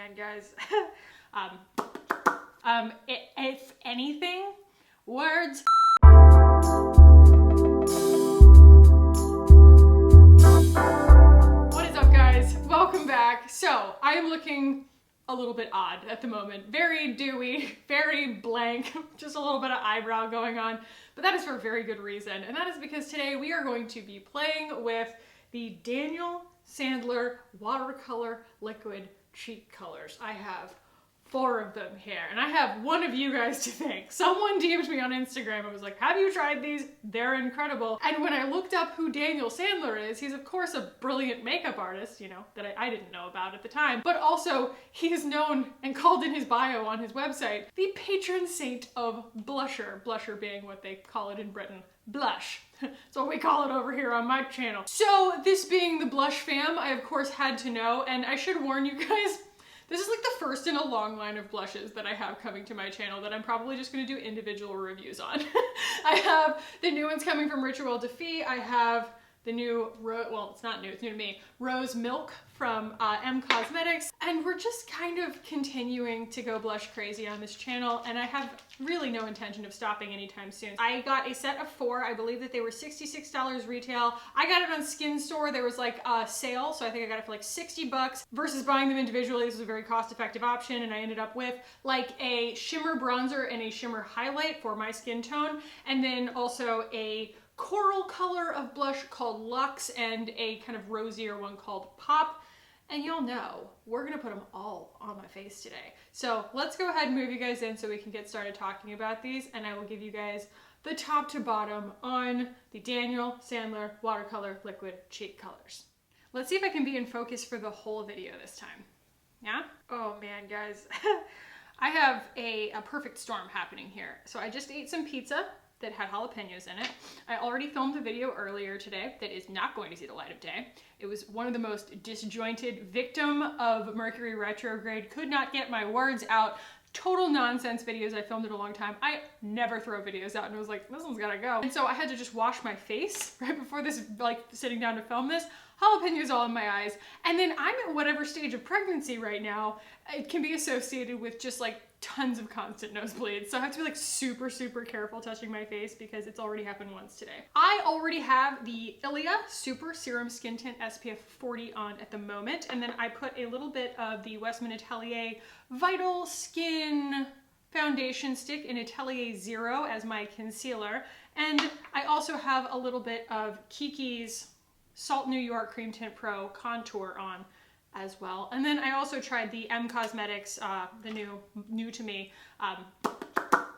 man, guys. If anything, words. What is up, guys? Welcome back. So, I am looking a little bit odd at the moment. Very dewy, very blank, just a little bit of eyebrow going on. But that is for a very good reason. And that is because today we are going to be playing with the Daniel Sandler watercolor liquid cheek colors. I have 4 of them here, and I have one of you guys to thank. Someone DM'd me on Instagram and was like, have you tried these? They're incredible. And when I looked up who Daniel Sandler is, he's of course a brilliant makeup artist, you know, that I didn't know about at the time, but also he is known and called in his bio on his website, the patron saint of blusher, blusher being what they call it in Britain. Blush. That's what we call it over here on my channel. So this being the blush fam, I of course had to know, and I should warn you guys, this is like the first in a long line of blushes that I have coming to my channel that I'm probably just gonna do individual reviews on. I have the new ones coming from Ritual Defee. I have the new, well, it's not new, it's new to me, Rose Milk from Cosmetics. And we're just kind of continuing to go blush crazy on this channel, and I have really no intention of stopping anytime soon. I got a set of 4. I believe that they were $66 retail. I got it on Skin Store. There was like a sale, so I think I got it for like 60 bucks versus buying them individually. This was a very cost-effective option, and I ended up with like a shimmer bronzer and a shimmer highlight for my skin tone, and then also a coral color of blush called Luxe and a kind of rosier one called Pop. And you'll know, we're gonna put them all on my face today. So let's go ahead and move you guys in so we can get started talking about these, and I will give you guys the top to bottom on the Daniel Sandler watercolor liquid cheek colors. Let's see if I can be in focus for the whole video this time. Yeah? Oh man, guys. I have a perfect storm happening here. So I just ate some pizza that had jalapenos in it. I already filmed a video earlier today that is not going to see the light of day. It was one of the most disjointed, victim of Mercury retrograde, could not get my words out, total nonsense videos. I filmed it a long time. I never throw videos out, and I was like, this one's gotta go. And so I had to just wash my face right before this, like sitting down to film this. Jalapenos all in my eyes. And then I'm at whatever stage of pregnancy right now, it can be associated with just like tons of constant nosebleeds. So I have to be like super, super careful touching my face because it's already happened once today. I already have the Ilia Super Serum Skin Tint SPF 40 on at the moment. And then I put a little bit of the Westman Atelier Vital Skin Foundation Stick in Atelier Zero as my concealer. And I also have a little bit of Kakkie's Salt New York Cream Tint Pro Contour on as well. And then I also tried the Cosmetics, the new to me,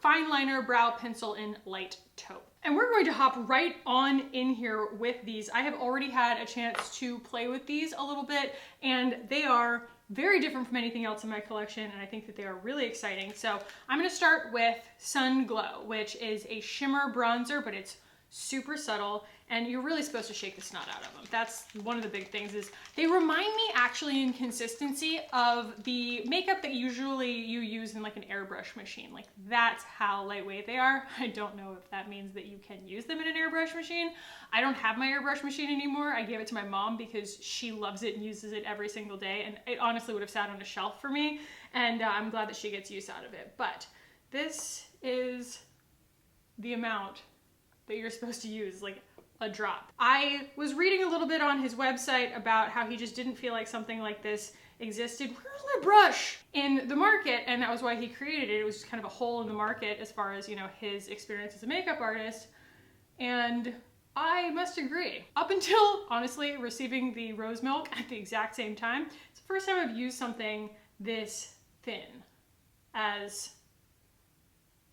Fine Liner Brow Pencil in Light Taupe. And we're going to hop right on in here with these. I have already had a chance to play with these a little bit, and they are very different from anything else in my collection, and I think that they are really exciting. So I'm gonna start with Sun Glow, which is a shimmer bronzer, but it's super subtle, and you're really supposed to shake the snot out of them. That's one of the big things. Is they remind me actually in consistency of the makeup that usually you use in like an airbrush machine. Like that's how lightweight they are. I don't know if that means that you can use them in an airbrush machine. I don't have my airbrush machine anymore. I gave it to my mom because she loves it and uses it every single day, and it honestly would have sat on a shelf for me, and I'm glad that she gets use out of it. But this is the amount that you're supposed to use, like a drop. I was reading a little bit on his website about how he just didn't feel like something like this existed. Where's my brush? In the market, and that was why he created it. It was just kind of a hole in the market as far as, you know, his experience as a makeup artist. And I must agree. Up until, honestly, receiving the Rose Milk at the exact same time, it's the first time I've used something this thin as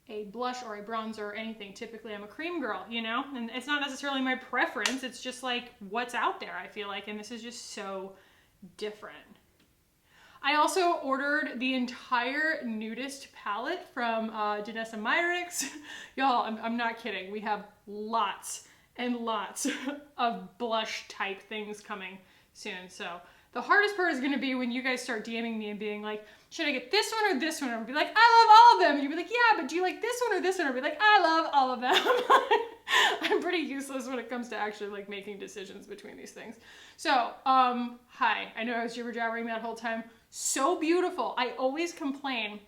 a blush or a bronzer or anything. Typically I'm a cream girl, you know, and it's not necessarily my preference, it's just like what's out there, I feel like, and this is just so different. I also ordered the entire nudist palette from Danessa Myricks. Y'all, I'm not kidding, we have lots and lots of blush type things coming soon. So the hardest part is gonna be when you guys start DMing me and being like, should I get this one or this one? And I'll be like, I love all of them. And you'll be like, yeah, but do you like this one or this one? I'll be like, I love all of them. I'm pretty useless when it comes to actually like making decisions between these things. So, hi, I know I was jibber jabbering that whole time. So beautiful. I always complain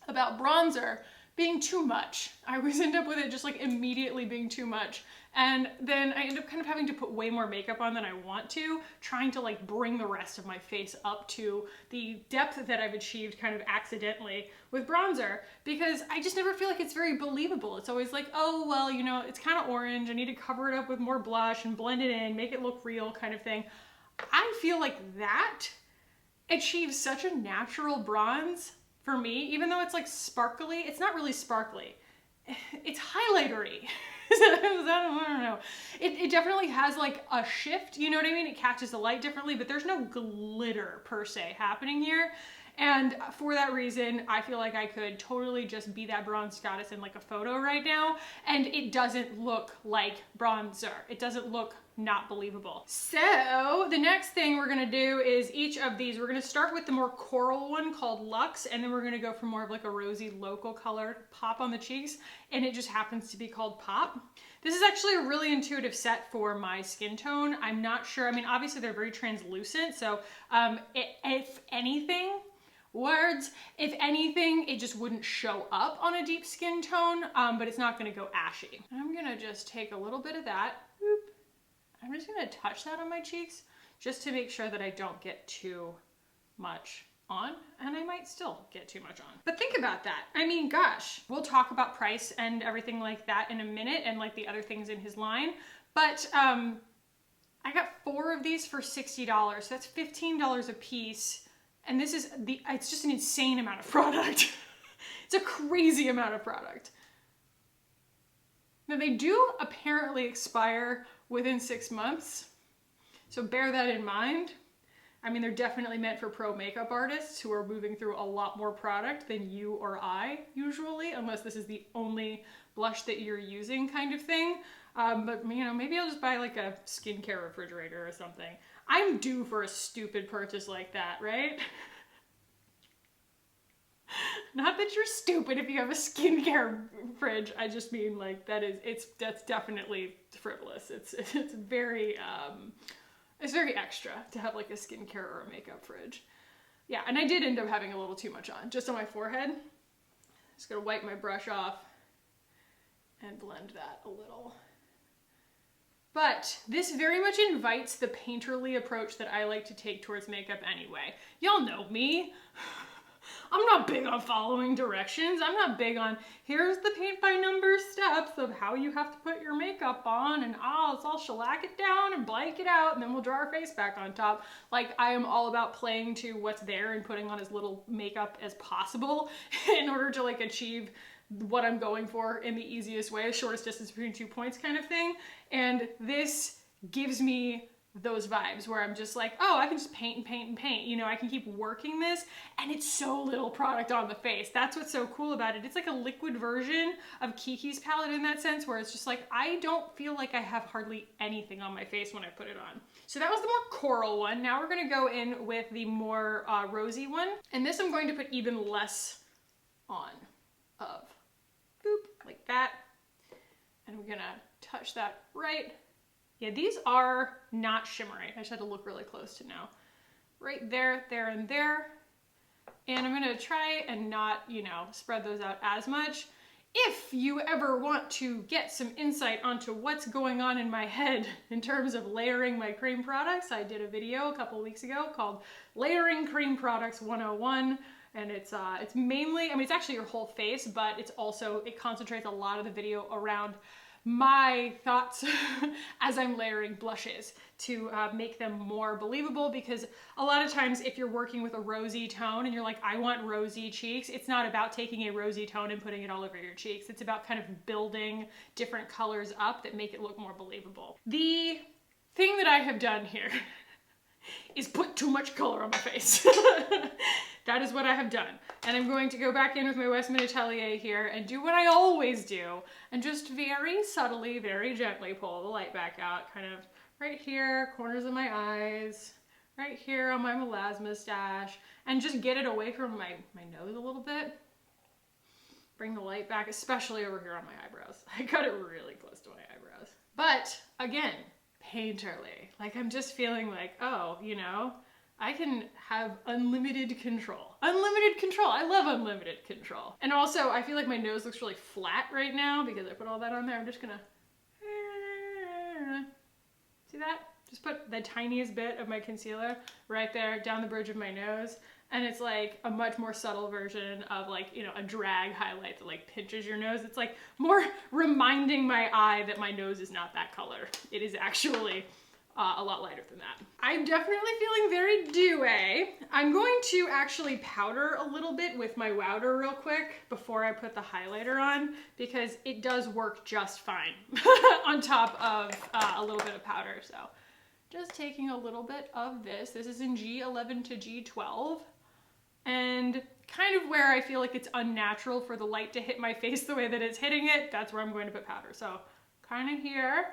about bronzer being too much. I always end up with it just like immediately being too much. And then I end up kind of having to put way more makeup on than I want to, trying to like bring the rest of my face up to the depth that I've achieved kind of accidentally with bronzer, because I just never feel like it's very believable. It's always like, oh, well, you know, it's kind of orange. I need to cover it up with more blush and blend it in, make it look real kind of thing. I feel like that achieves such a natural bronze for me, even though it's like sparkly. It's not really sparkly. It's highlightery. I don't know. It definitely has like a shift, you know what I mean? It catches the light differently, but there's no glitter per se happening here. And for that reason, I feel like I could totally just be that bronze goddess in like a photo right now, and it doesn't look like bronzer. It doesn't look not believable. So the next thing we're gonna do is each of these, we're gonna start with the more coral one called Luxe, and then we're gonna go for more of like a rosy local color pop on the cheeks, and it just happens to be called Pop. This is actually a really intuitive set for my skin tone. I'm not sure, I mean, obviously they're very translucent, so if anything, if anything, it just wouldn't show up on a deep skin tone, but it's not gonna go ashy. I'm gonna just take a little bit of that. Boop. I'm just gonna touch that on my cheeks just to make sure that I don't get too much on, and I might still get too much on. But think about that. I mean, gosh, we'll talk about price and everything like that in a minute and like the other things in his line, but I got 4 of these for $60, so that's $15 a piece. And this is it's just an insane amount of product. It's a crazy amount of product. Now they do apparently expire within 6 months, so bear that in mind. I mean, they're definitely meant for pro makeup artists who are moving through a lot more product than you or I usually, unless this is the only blush that you're using kind of thing. But you know, maybe I'll just buy like a skincare refrigerator or something. I'm due for a stupid purchase like that, right? Not that you're stupid if you have a skincare fridge. I just mean like that's definitely frivolous. It's very extra to have like a skincare or a makeup fridge. Yeah, and I did end up having a little too much on, just on my forehead. Just gonna wipe my brush off and blend that a little. But this very much invites the painterly approach that I like to take towards makeup anyway. Y'all know me. I'm not big on following directions. I'm not big on, here's the paint by numbers steps of how you have to put your makeup on, and let's all shellac it down and blank it out, and then we'll draw our face back on top. Like, I am all about playing to what's there and putting on as little makeup as possible in order to like achieve what I'm going for in the easiest way, shortest distance between 2 points kind of thing. And this gives me those vibes where I'm just like, oh, I can just paint and paint and paint. You know, I can keep working this, and it's so little product on the face. That's what's so cool about it. It's like a liquid version of Kakkie's palette in that sense, where it's just like, I don't feel like I have hardly anything on my face when I put it on. So that was the more coral one. Now we're gonna go in with the more rosy one. And this I'm going to put even less on of. Boop, like that. And we're gonna touch that right. Yeah, these are not shimmery. I just had to look really close to now. Right there, there, and there. And I'm gonna try and not, you know, spread those out as much. If you ever want to get some insight onto what's going on in my head in terms of layering my cream products, I did a video a couple weeks ago called Layering Cream Products 101. And it's mainly, I mean, it's actually your whole face, but it's also, it concentrates a lot of the video around my thoughts as I'm layering blushes to make them more believable, because a lot of times if you're working with a rosy tone and you're like, I want rosy cheeks, it's not about taking a rosy tone and putting it all over your cheeks. It's about kind of building different colors up that make it look more believable. The thing that I have done here is put too much color on my face. That is what I have done. And I'm going to go back in with my Westman Atelier here and do what I always do, and just very subtly, very gently pull the light back out, kind of right here, corners of my eyes, right here on my melasma stash, and just get it away from my nose a little bit. Bring the light back, especially over here on my eyebrows. I got it really close to my eyebrows. But again, painterly. Like, I'm just feeling like, oh, you know, I can have unlimited control. Unlimited control. I love unlimited control. And also, I feel like my nose looks really flat right now because I put all that on there. I'm just gonna... See that? Just put the tiniest bit of my concealer right there down the bridge of my nose. And it's like a much more subtle version of like, you know, a drag highlight that like pinches your nose. It's like more reminding my eye that my nose is not that color. It is actually a lot lighter than that. I'm definitely feeling very dewy. I'm going to actually powder a little bit with my Wowder real quick before I put the highlighter on, because it does work just fine on top of a little bit of powder. So just taking a little bit of this. This is in G11 to G12. And kind of where I feel like it's unnatural for the light to hit my face the way that it's hitting it, that's where I'm going to put powder. So kind of here,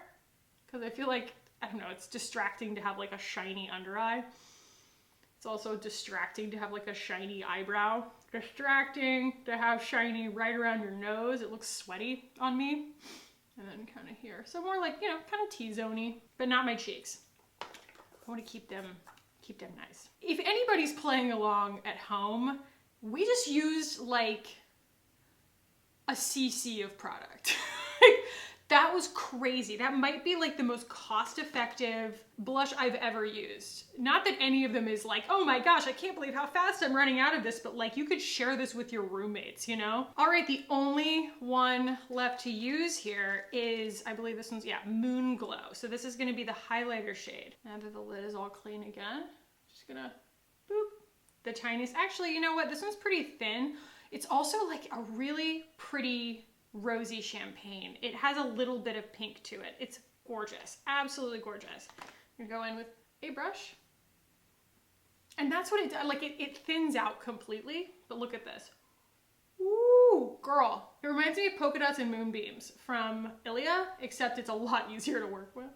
because I feel like, I don't know, it's distracting to have like a shiny under eye. It's also distracting to have like a shiny eyebrow. Distracting to have shiny right around your nose. It looks sweaty on me. And then kind of here. So more like, you know, kind of T-zoney, but not my cheeks. I want to keep them nice. If anybody's playing along at home, we just used like a cc of product. That was crazy. That might be like the most cost-effective blush I've ever used. Not that any of them is like, oh my gosh, I can't believe how fast I'm running out of this, but like you could share this with your roommates, you know? All right, the only one left to use here is, I believe this one's, yeah, Moon Glow. So this is gonna be the highlighter shade. Now that the lid is all clean again, just gonna boop, the tiniest. Actually, you know what? This one's pretty thin. It's also like a really pretty rosy champagne. It has a little bit of pink to it. It's gorgeous, absolutely gorgeous. You go in with a brush, and that's what it does. Like it thins out completely, but look at this. Ooh, girl. It reminds me of Polka Dots and Moonbeams from Ilia, except it's a lot easier to work with.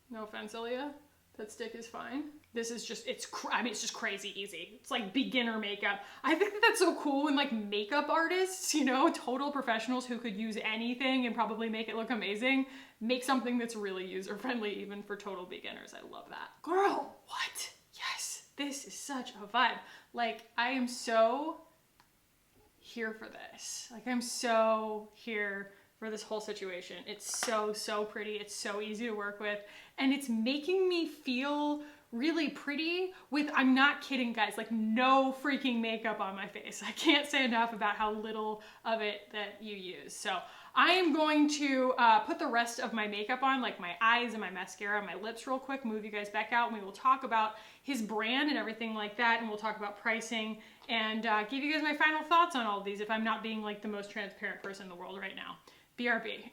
No offense, Ilia. That stick is fine. This is just, I mean, it's just crazy easy. It's like beginner makeup. I think that that's so cool when like makeup artists, you know, total professionals who could use anything and probably make it look amazing, make something that's really user-friendly even for total beginners. I love that. Girl, what? Yes, this is such a vibe. Like, I am so here for this. Like, I'm so here for this whole situation. It's so, so pretty. It's so easy to work with. And it's making me feel really pretty with, I'm not kidding guys, like no freaking makeup on my face. I can't say enough about how little of it that you use. So I am going to put the rest of my makeup on, like my eyes and my mascara and my lips real quick, move you guys back out, and we will talk about his brand and everything like that, and we'll talk about pricing and give you guys my final thoughts on all of these if I'm not being like the most transparent person in the world right now. BRB.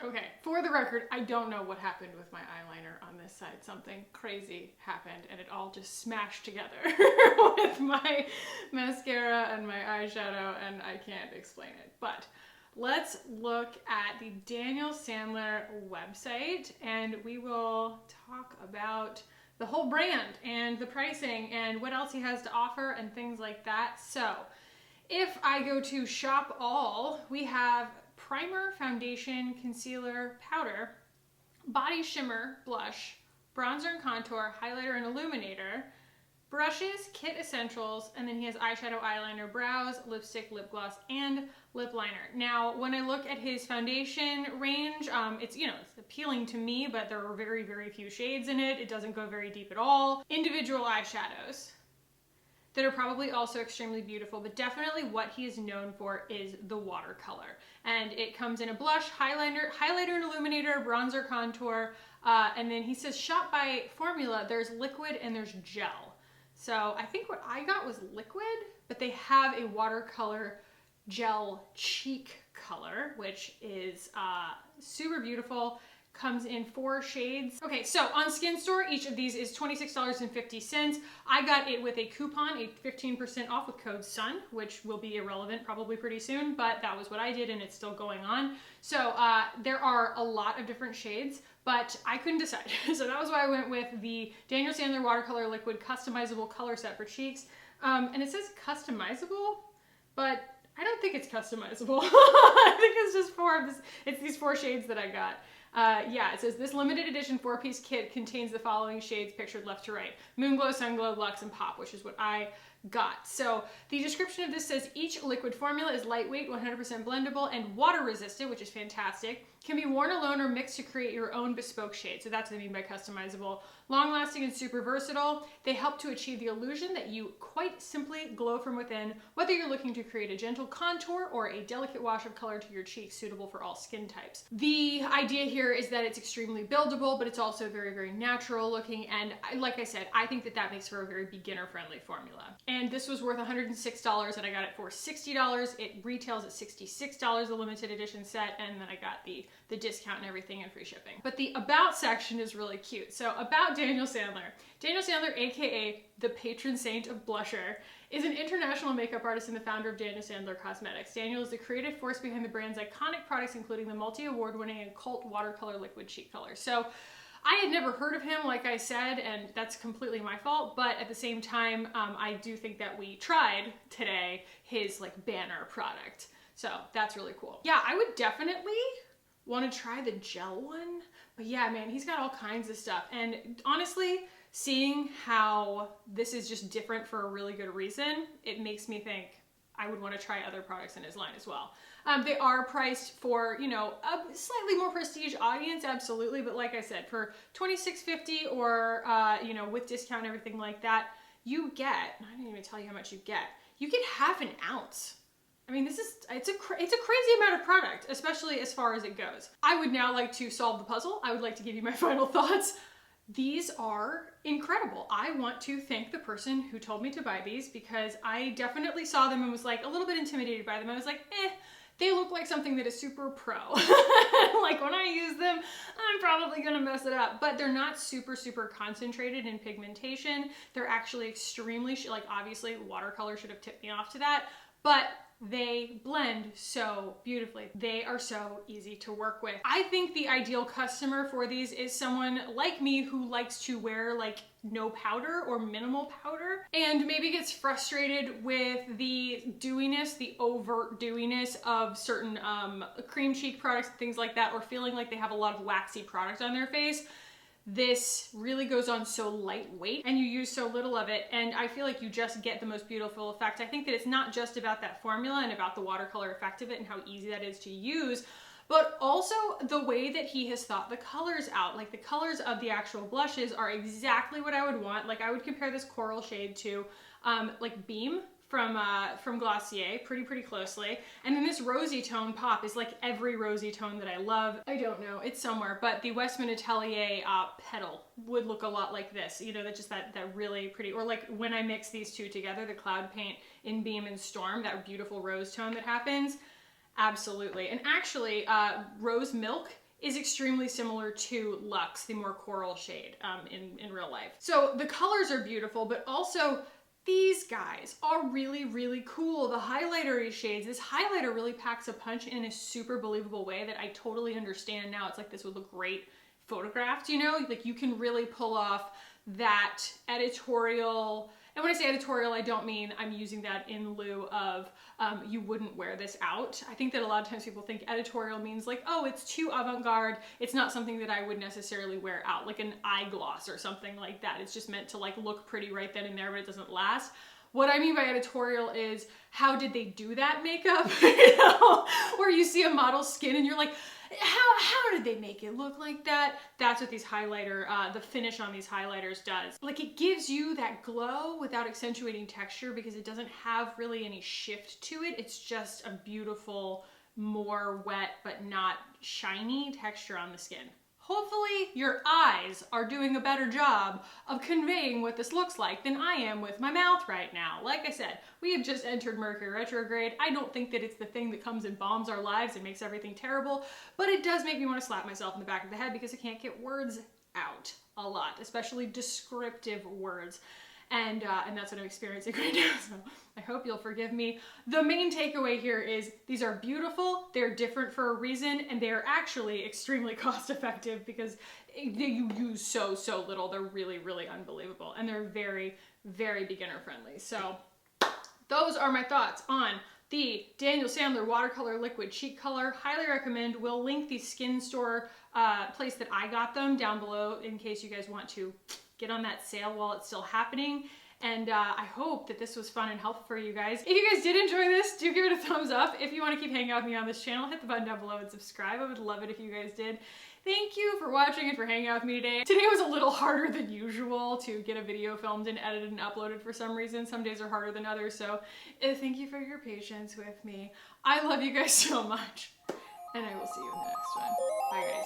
Okay, for the record, I don't know what happened with my eyeliner on this side. Something crazy happened and it all just smashed together with my mascara and my eyeshadow, and I can't explain it. But let's look at the Daniel Sandler website and we will talk about the whole brand and the pricing and what else he has to offer and things like that. So if I go to shop all, we have primer, foundation, concealer, powder, body shimmer, blush, bronzer and contour, highlighter and illuminator, brushes, kit essentials, and then he has eyeshadow, eyeliner, brows, lipstick, lip gloss, and lip liner. Now, when I look at his foundation range, it's, you know, it's appealing to me, but there are very, very few shades in it. It doesn't go very deep at all. Individual eyeshadows that are probably also extremely beautiful, but definitely what he is known for is the watercolor. And it comes in a blush, highlighter and illuminator, bronzer, contour, and then he says shop by formula. There's liquid and there's gel. So I think what I got was liquid, but they have a watercolor gel cheek color, which is super beautiful. Comes in 4 shades. Okay, so on Skin Store, each of these is $26.50. I got it with a coupon, a 15% off with code SUN, which will be irrelevant probably pretty soon, but that was what I did and it's still going on. So there are a lot of different shades, but I couldn't decide. So that was why I went with the Daniel Sandler Watercolor Liquid Customizable Color Set for Cheeks. And it says customizable, but I don't think it's customizable. I think it's just it's these 4 shades that I got. Yeah, it says, this limited edition 4-piece kit contains the following shades pictured left to right: Moon Glow, Sun Glow, Luxe, and Pop, which is what I got. So the description of this says, each liquid formula is lightweight, 100% blendable, and water resistant, which is fantastic. Can be worn alone or mixed to create your own bespoke shade. So that's what I mean by customizable. Long lasting and super versatile. They help to achieve the illusion that you quite simply glow from within, whether you're looking to create a gentle contour or a delicate wash of color to your cheeks, suitable for all skin types. The idea here is that it's extremely buildable, but it's also very, very natural looking. And like I said, I think that that makes for a very beginner friendly formula. And this was worth $106 and I got it for $60. It retails at $66, the limited edition set, and then I got the discount and everything and free shipping. But the about section is really cute. So about Daniel Sandler. Daniel Sandler, aka the patron saint of blusher, is an international makeup artist and the founder of Daniel Sandler Cosmetics. Daniel is the creative force behind the brand's iconic products, including the multi-award winning and cult watercolor liquid cheek color. So I had never heard of him, like I said, and that's completely my fault, but at the same time, I do think that we tried today his like banner product. So that's really cool. Yeah, I would definitely want to try the gel one, but yeah, man, he's got all kinds of stuff. And honestly, seeing how this is just different for a really good reason, it makes me think I would want to try other products in his line as well. They are priced for, you know, a slightly more prestige audience, absolutely, but like I said, for $26.50 or, you know, with discount and everything like that, you get, I didn't even tell you how much you get half an ounce. I mean, it's a crazy amount of product, especially as far as it goes. I would now like to solve the puzzle. I would like to give you my final thoughts. These are incredible. I want to thank the person who told me to buy these, because I definitely saw them and was like a little bit intimidated by them. I was like, they look like something that is super pro. Like when I use them, I'm probably gonna mess it up, but they're not super, super concentrated in pigmentation. They're actually extremely, like obviously watercolor should have tipped me off to that, but they blend so beautifully. They are so easy to work with. I think the ideal customer for these is someone like me who likes to wear like no powder or minimal powder and maybe gets frustrated with the dewiness, the overt dewiness of certain cream cheek products, things like that, or feeling like they have a lot of waxy product on their face. This really goes on so lightweight and you use so little of it, and I feel like you just get the most beautiful effect. I think that it's not just about that formula and about the watercolor effect of it and how easy that is to use, but also the way that he has thought the colors out. Like the colors of the actual blushes are exactly what I would want. Like I would compare this coral shade to like Beam from Glossier pretty closely. And then this rosy tone Pop is like every rosy tone that I love. I don't know, it's somewhere, but the Westman Atelier Petal would look a lot like this. You know, that just that really pretty, or like when I mix these two together, the Cloud Paint in Beam and Storm, that beautiful rose tone that happens. Absolutely. And actually, Rose Milk is extremely similar to Luxe, the more coral shade in real life. So the colors are beautiful, but also these guys are really cool. The highlighter shades, this highlighter really packs a punch in a super believable way that I totally understand now. It's like this would look great photographed, you know? Like you can really pull off that editorial. And when I say editorial, I don't mean I'm using that in lieu of you wouldn't wear this out. I think that a lot of times people think editorial means like, oh, it's too avant-garde. It's not something that I would necessarily wear out, like an eye gloss or something like that. It's just meant to like look pretty right then and there, but it doesn't last. What I mean by editorial is, how did they do that makeup? You know, where you see a model's skin and you're like, how did they make it look like that? That's what these highlighter, the finish on these highlighters does. Like it gives you that glow without accentuating texture because it doesn't have really any shift to it. It's just a beautiful, more wet but not shiny texture on the skin. Hopefully your eyes are doing a better job of conveying what this looks like than I am with my mouth right now. Like I said, we have just entered Mercury retrograde. I don't think that it's the thing that comes and bombs our lives and makes everything terrible, but it does make me want to slap myself in the back of the head because I can't get words out a lot, especially descriptive words. And that's what I'm experiencing right now, so I hope you'll forgive me. The main takeaway here is these are beautiful, they're different for a reason, and they are actually extremely cost effective because you use so little. They're really unbelievable, and they're very beginner friendly. So those are my thoughts on the Daniel Sandler Watercolor Liquid Cheek Color. Highly recommend. We'll link the skin store place that I got them down below in case you guys want to get on that sale while it's still happening. And I hope that this was fun and helpful for you guys. If you guys did enjoy this, do give it a thumbs up. If you want to keep hanging out with me on this channel, hit the button down below and subscribe. I would love it if you guys did. Thank you for watching and for hanging out with me today. Today was a little harder than usual to get a video filmed and edited and uploaded for some reason. Some days are harder than others, so thank you for your patience with me. I love you guys so much, and I will see you in the next one. Bye, guys.